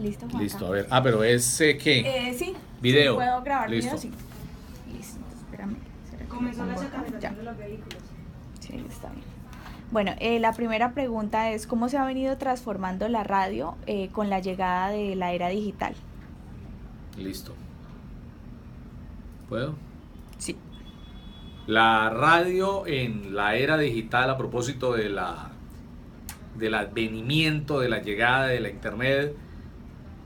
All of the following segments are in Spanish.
Listo, Juanca. Listo, a ver. Pero es ¿qué? Sí. Video. Sí, ¿puedo grabar Listo. video? Sí. Listo, espérame. ¿Será que Comenzó lo la pongo acá? satanización Ya. de los vehículos. Sí, está bien. Bueno, la primera pregunta es ¿cómo se ha venido transformando la radio con la llegada de la era digital? Listo. ¿Puedo? Sí. La radio en la era digital, a propósito del advenimiento, de la llegada de la internet,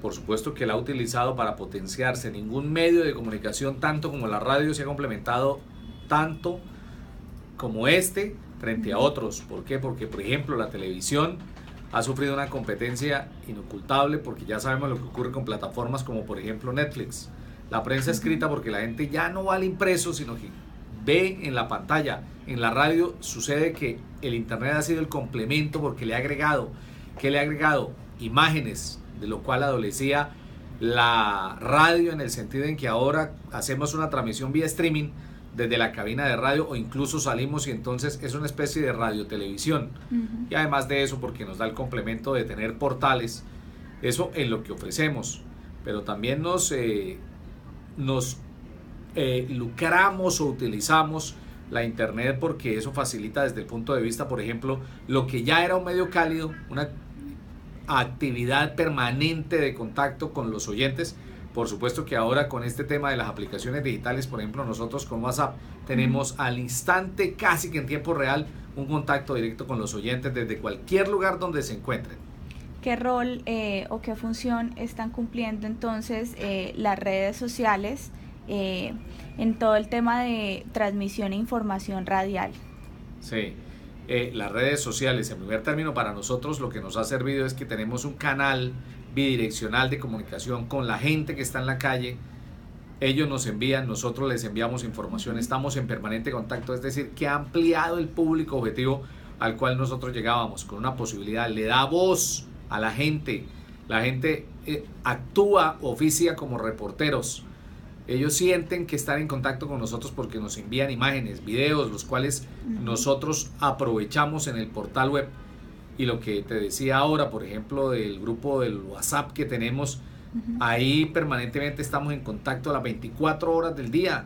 por supuesto que la ha utilizado para potenciarse. Ningún medio de comunicación, tanto como la radio, se ha complementado tanto como este frente a otros. ¿Por qué? Porque, por ejemplo, la televisión ha sufrido una competencia inocultable, porque ya sabemos lo que ocurre con plataformas como, por ejemplo, Netflix. La prensa escrita, porque la gente ya no va al impreso, sino que ve en la pantalla. En la radio sucede que el internet ha sido el complemento, porque le ha agregado, ¿qué le ha agregado? Imágenes, de lo cual adolecía la radio, en el sentido en que ahora hacemos una transmisión vía streaming desde la cabina de radio, o incluso salimos y entonces es una especie de radiotelevisión. Y además de eso, porque nos da el complemento de tener portales, eso en lo que ofrecemos, pero también nos lucramos o utilizamos la internet, porque eso facilita desde el punto de vista, por ejemplo, lo que ya era un medio cálido, una actividad permanente de contacto con los oyentes. Por supuesto que ahora con este tema de las aplicaciones digitales, por ejemplo, nosotros con WhatsApp tenemos al instante, casi que en tiempo real, un contacto directo con los oyentes desde cualquier lugar donde se encuentren. ¿Qué rol o qué función están cumpliendo entonces las redes sociales en todo el tema de transmisión e información radial? Sí, las redes sociales, en primer término, para nosotros lo que nos ha servido es que tenemos un canal bidireccional de comunicación con la gente que está en la calle. Ellos nos envían, nosotros les enviamos información, estamos en permanente contacto, es decir, que ha ampliado el público objetivo al cual nosotros llegábamos, con una posibilidad, le da voz a la gente actúa, oficia como reporteros. Ellos sienten que están en contacto con nosotros porque nos envían imágenes, videos, los cuales nosotros aprovechamos en el portal web. Y lo que te decía ahora, por ejemplo, del grupo del WhatsApp que tenemos, ahí permanentemente estamos en contacto a las 24 horas del día,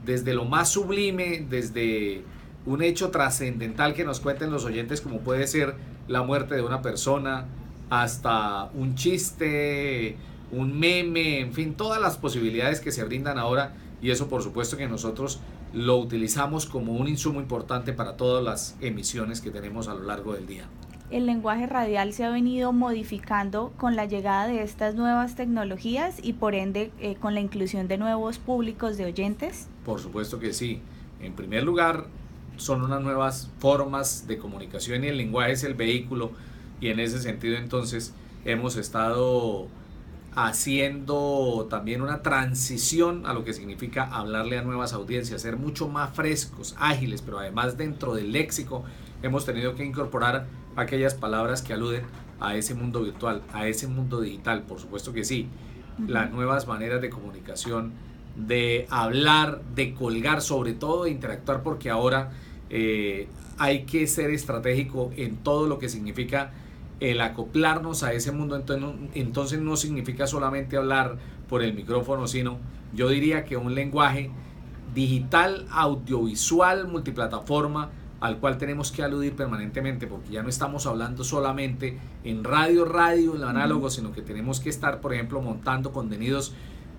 desde lo más sublime, desde un hecho trascendental que nos cuenten los oyentes, como puede ser la muerte de una persona, hasta un chiste, un meme, en fin, todas las posibilidades que se brindan ahora. Y eso, por supuesto, que nosotros lo utilizamos como un insumo importante para todas las emisiones que tenemos a lo largo del día. El lenguaje radial se ha venido modificando con la llegada de estas nuevas tecnologías y por ende con la inclusión de nuevos públicos de oyentes. Por supuesto que sí. En primer lugar, son unas nuevas formas de comunicación y el lenguaje es el vehículo, y en ese sentido entonces hemos estado haciendo también una transición a lo que significa hablarle a nuevas audiencias, ser mucho más frescos, ágiles, pero además dentro del léxico hemos tenido que incorporar aquellas palabras que aluden a ese mundo virtual, a ese mundo digital. Por supuesto que sí, las nuevas maneras de comunicación, de hablar, de colgar, sobre todo de interactuar, porque ahora hay que ser estratégico en todo lo que significa el acoplarnos a ese mundo. Entonces no significa solamente hablar por el micrófono, sino yo diría que un lenguaje digital, audiovisual, multiplataforma, al cual tenemos que aludir permanentemente, porque ya no estamos hablando solamente en radio, en lo análogo, sino que tenemos que estar, por ejemplo, montando contenidos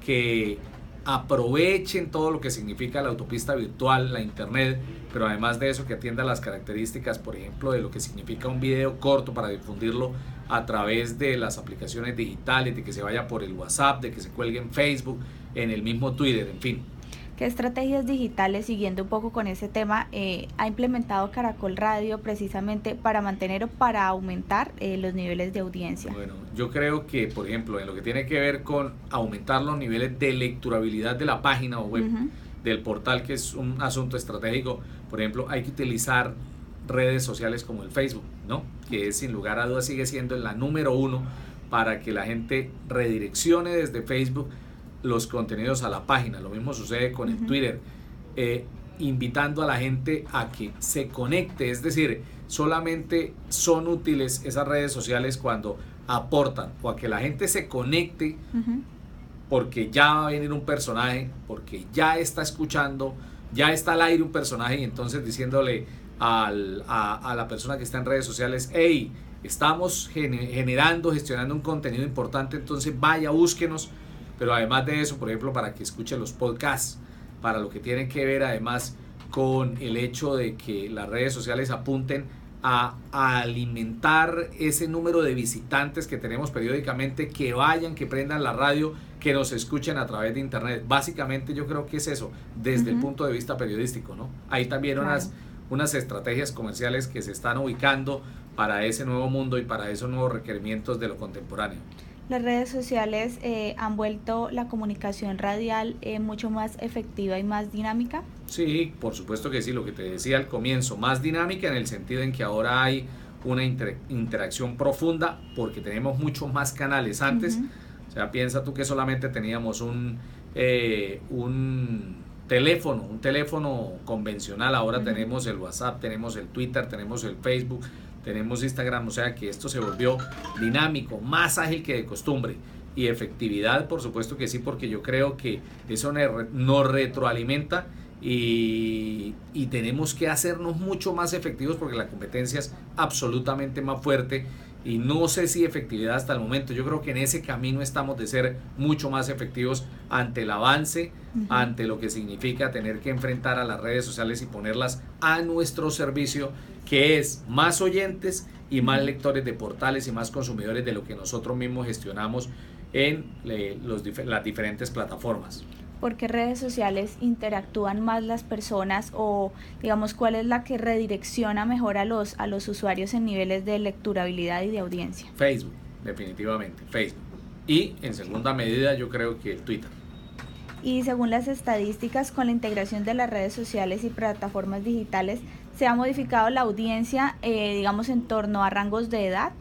que aprovechen todo lo que significa la autopista virtual, la internet, pero además de eso que atienda las características, por ejemplo, de lo que significa un video corto para difundirlo a través de las aplicaciones digitales, de que se vaya por el WhatsApp, de que se cuelgue en Facebook, en el mismo Twitter, en fin. ¿Qué estrategias digitales, siguiendo un poco con ese tema, ha implementado Caracol Radio precisamente para mantener o para aumentar los niveles de audiencia? Bueno, yo creo que, por ejemplo, en lo que tiene que ver con aumentar los niveles de lecturabilidad de la página o web, del portal, que es un asunto estratégico, por ejemplo, hay que utilizar redes sociales como el Facebook, ¿no? Que es, sin lugar a dudas, sigue siendo la número uno para que la gente redireccione desde Facebook los contenidos a la página. Lo mismo sucede con el Twitter, invitando a la gente a que se conecte, es decir, solamente son útiles esas redes sociales cuando aportan o a que la gente se conecte porque ya va a venir un personaje, porque ya está escuchando, ya está al aire un personaje y entonces diciéndole a la persona que está en redes sociales, hey, estamos gestionando un contenido importante, entonces vaya, búsquenos. Pero además de eso, por ejemplo, para que escuche los podcasts, para lo que tiene que ver además con el hecho de que las redes sociales apunten a alimentar ese número de visitantes que tenemos periódicamente, que vayan, que prendan la radio, que nos escuchen a través de internet. Básicamente yo creo que es eso, desde el punto de vista periodístico, ¿no? Hay también unas estrategias comerciales que se están ubicando para ese nuevo mundo y para esos nuevos requerimientos de lo contemporáneo. Las redes sociales han vuelto la comunicación radial mucho más efectiva y más dinámica. Sí, por supuesto que sí, lo que te decía al comienzo, más dinámica en el sentido en que ahora hay una interacción profunda porque tenemos muchos más canales. Antes, o sea, piensa tú que solamente teníamos un teléfono convencional, ahora tenemos el WhatsApp, tenemos el Twitter, tenemos el Facebook, tenemos Instagram, o sea que esto se volvió dinámico, más ágil que de costumbre. Y efectividad, por supuesto que sí, porque yo creo que eso nos retroalimenta y tenemos que hacernos mucho más efectivos porque la competencia es absolutamente más fuerte y no sé si efectividad hasta el momento. Yo creo que en ese camino estamos de ser mucho más efectivos ante el avance, ante lo que significa tener que enfrentar a las redes sociales y ponerlas a nuestro servicio, que es más oyentes y más lectores de portales y más consumidores de lo que nosotros mismos gestionamos en las diferentes plataformas. ¿Por qué redes sociales interactúan más las personas o digamos cuál es la que redirecciona mejor a los usuarios en niveles de lecturabilidad y de audiencia? Facebook, definitivamente, Facebook. Y en segunda medida yo creo que Twitter. Y según las estadísticas, con la integración de las redes sociales y plataformas digitales, ¿se ha modificado la audiencia, digamos, en torno a rangos de edad?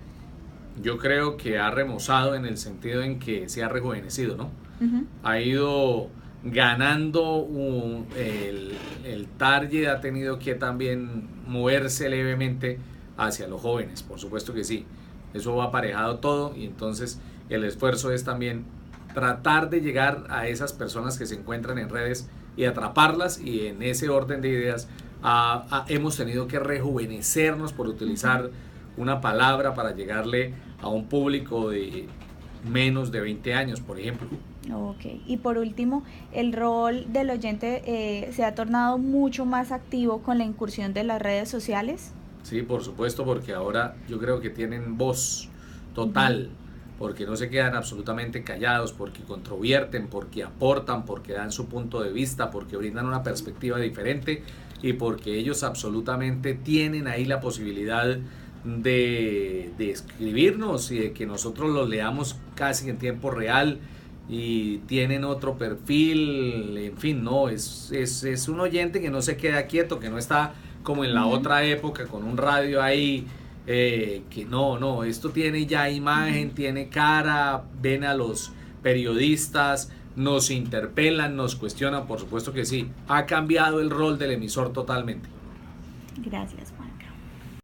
Yo creo que ha remozado en el sentido en que se ha rejuvenecido, ¿no? Ha ido ganando el target, ha tenido que también moverse levemente hacia los jóvenes, por supuesto que sí. Eso va aparejado todo y entonces el esfuerzo es también tratar de llegar a esas personas que se encuentran en redes y atraparlas, y en ese orden de ideas hemos tenido que rejuvenecernos, por utilizar una palabra, para llegarle a un público de menos de 20 años, por ejemplo. Ok, y por último, el rol del oyente se ha tornado mucho más activo con la incursión de las redes sociales. Sí, por supuesto, porque ahora yo creo que tienen voz total, porque no se quedan absolutamente callados, porque controvierten, porque aportan, porque dan su punto de vista, porque brindan una perspectiva diferente y porque ellos absolutamente tienen ahí la posibilidad de escribirnos y de que nosotros los leamos casi en tiempo real, y tienen otro perfil, en fin, no, es un oyente que no se queda quieto, que no está como en la otra época con un radio ahí, que no, esto tiene ya imagen, tiene cara, ven a los periodistas, nos interpelan, nos cuestionan, por supuesto que sí, ha cambiado el rol del emisor totalmente. Gracias.